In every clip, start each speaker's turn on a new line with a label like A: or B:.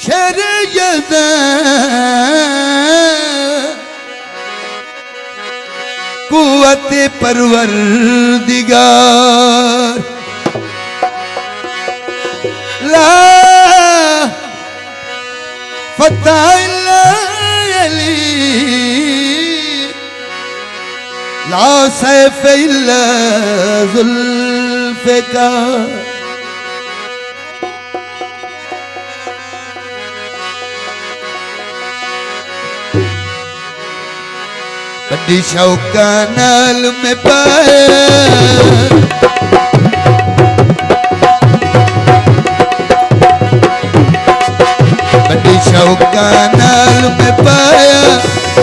A: शेर यज़द कुव्वत परवरदिगार ला फतह इल्ला अली ला सैफ इल्ला जुल्फ़िकार बड़ी शौका नाल में पाया बड़ी शौका नाल में पाया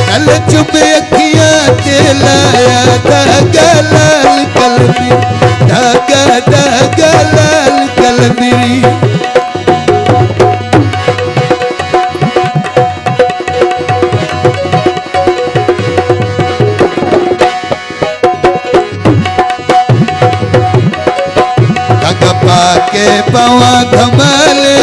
A: कल चुप अखियां ते लाया धागा लाल कलमी धागा धागा लाल कलमी के पवा धमाले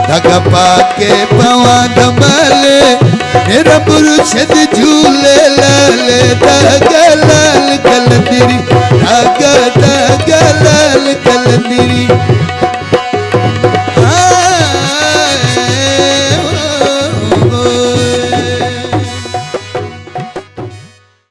A: धागा पाके पवा धमाले मेरा मुर्शिद झूले लाले धागा लाल कलंदरी धागा धागा लाल कलंदरी